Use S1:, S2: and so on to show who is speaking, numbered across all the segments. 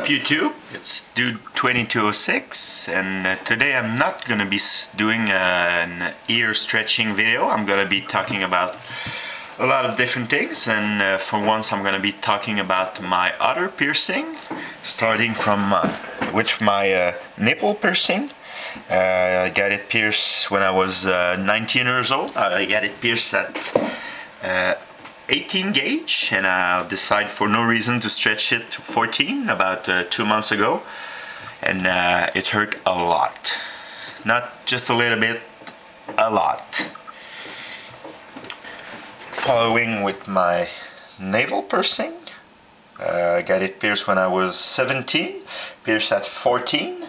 S1: up YouTube? It's Dude 2206 and today I'm not gonna be doing an ear stretching video. I'm gonna be talking about a lot of different things, and for once I'm gonna be talking about my other piercing, starting from with my nipple piercing. I got it pierced when I was 19 years old. I got it pierced at 18 gauge, and I decided for no reason to stretch it to 14 about 2 months ago, and it hurt a lot. Not just a little bit, a lot. Following with my navel piercing, I got it pierced when I was 17, pierced at 14,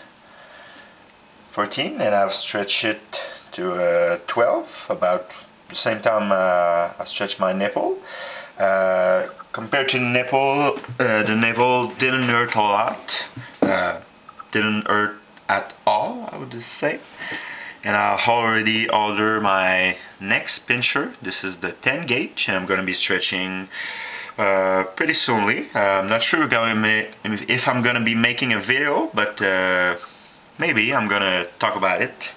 S1: and I've stretched it to 12, about the same time I stretched my nipple. Compared to the navel didn't hurt a lot, didn't hurt at all, I would just say. And I already ordered my next pincher. This is the 10 gauge, and I'm going to be stretching pretty soonly. I'm not sure if I'm going to be making a video, but maybe I'm going to talk about it.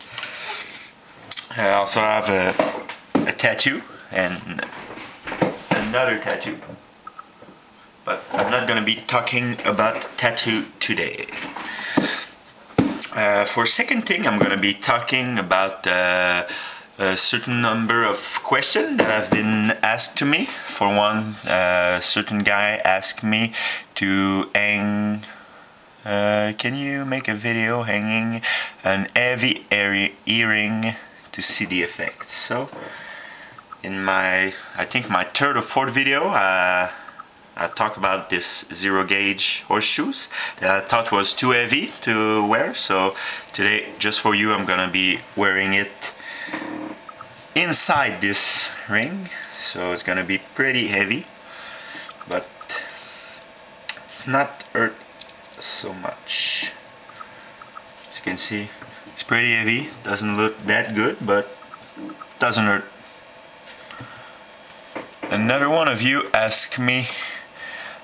S1: I also have a tattoo and another tattoo, but I'm not going to be talking about tattoo today. For second thing, I'm going to be talking about a certain number of questions that have been asked to me. For one, a certain guy asked me to hang, can you make a video hanging an heavy earring to see the effect? So in my, I think my third or fourth video, I talk about this 0 gauge horseshoes that I thought was too heavy to wear. So today, just for you, I'm gonna be wearing it inside this ring. So it's gonna be pretty heavy, but it's not hurt so much. As you can see, it's pretty heavy. Doesn't look that good, but doesn't hurt. Another one of you asked me,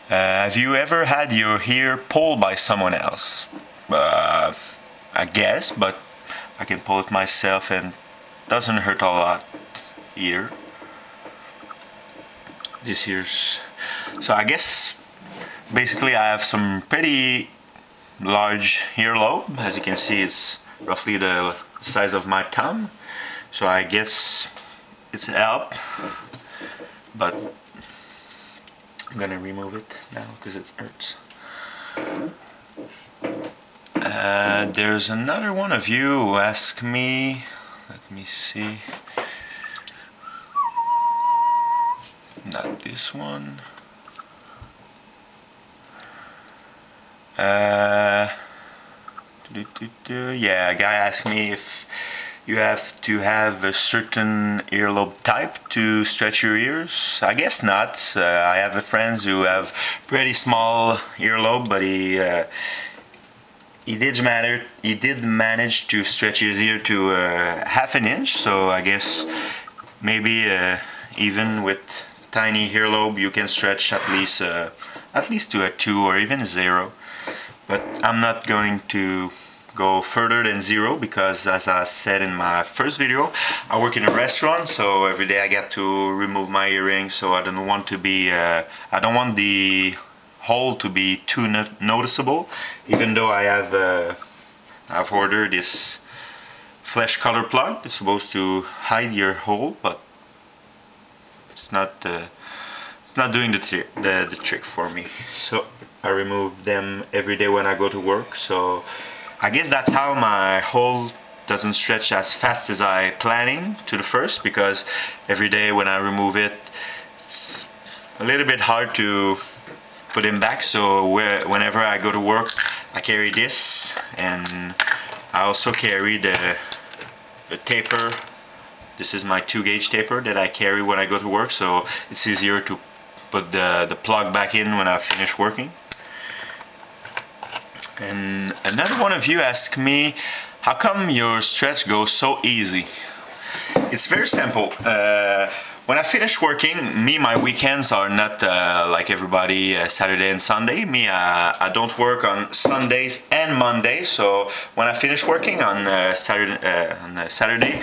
S1: have you ever had your hair pulled by someone else? I guess, but I can pull it myself and doesn't hurt a lot either. This here's, so I guess basically I have some pretty large earlobe. As you can see, it's roughly the size of my thumb, so I guess it's help, but I'm gonna remove it now because it hurts. There's another one of you who asked me, let me see, not this one. Yeah, a guy asked me if you have to have a certain earlobe type to stretch your ears. I guess not. I have friends who have pretty small earlobe, but he did manage to stretch his ear to half an inch. So I guess maybe even with tiny earlobe, you can stretch at least to a 2 or even 0. But I'm not going to go further than 0 because, as I said in my first video, I work in a restaurant, so every day I get to remove my earrings. So I don't want to be, I don't want the hole to be too noticeable. Even though I have, I've ordered this flesh color plug. It's supposed to hide your hole, but it's not doing the trick for me. So I remove them every day when I go to work. So I guess that's how my hole doesn't stretch as fast as I planning to the first, because every day when I remove it, it's a little bit hard to put them back. So whenever I go to work, I carry this, and I also carry the taper. This is my 2 gauge taper that I carry when I go to work, so it's easier to put the plug back in when I finish working. And another one of you asked me, how come your stretch goes so easy? It's very simple. when I finish working, my weekends are not like everybody, Saturday and Sunday. I don't work on Sundays and Mondays. So when I finish working on Saturday,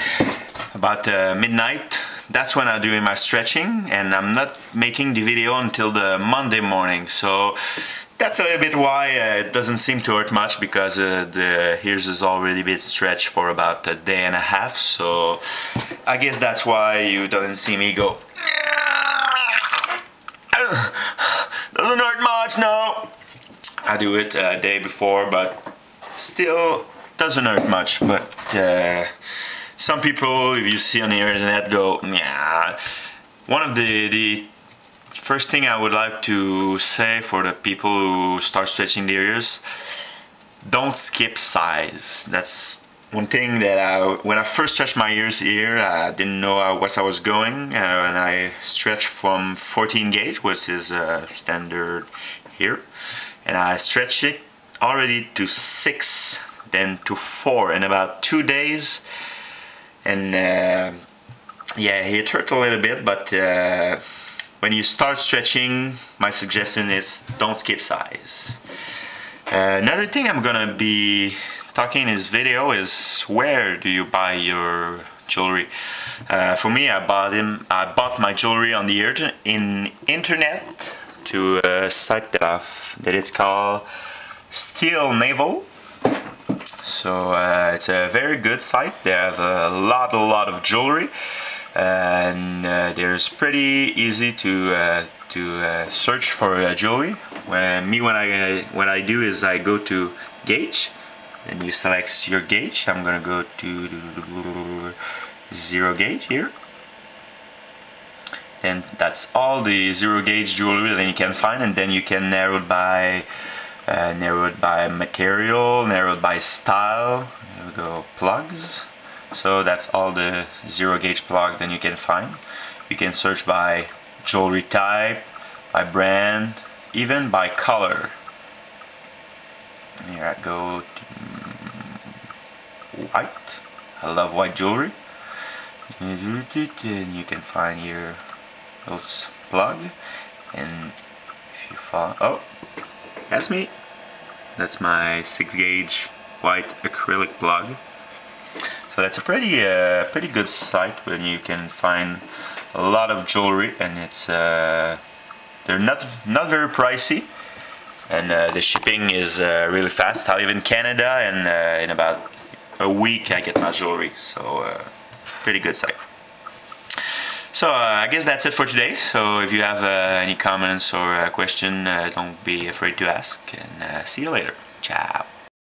S1: about midnight, that's when I'm doing my stretching, and I'm not making the video until the Monday morning. So that's a little bit why it doesn't seem to hurt much, because the ears is already been stretched for about a day and a half. So I guess that's why you don't see me go. Doesn't hurt much, no. I do it a day before, but still doesn't hurt much. But some people, if you see on the internet, go, yeah. One of the first thing I would like to say for the people who start stretching their ears, don't skip size. That's one thing that when I first stretched my ears here, I didn't know what I was going, and I stretched from 14 gauge, which is standard here, and I stretched it already to 6, then to 4 in about 2 days, and yeah, it hurt a little bit, but when you start stretching, my suggestion is don't skip size. Another thing I'm gonna be talking in this video is, where do you buy your jewelry? For me, I bought my jewelry on the internet to a site that it's called Steel Naval. So it's a very good site. They have a lot of jewelry, and there's pretty easy to search for jewelry. What I do is I go to gauge, and you select your gauge. I'm gonna go to 0 gauge here, and that's all the 0 gauge jewelry that you can find, and then you can narrow it by material, narrow it by style. There we go, plugs. So that's all the 0 gauge plug that you can find. You can search by jewelry type, by brand, even by color. Here I go to white. I love white jewelry. And you can find here those plug, and if you follow, oh, that's me. That's my 6 gauge white acrylic plug. So that's a pretty good site where you can find a lot of jewelry, and it's they're not very pricey, and the shipping is really fast. I live in Canada, and in about a week I get my jewelry. So pretty good site. So I guess that's it for today. So if you have any comments or a question, don't be afraid to ask, and see you later. Ciao.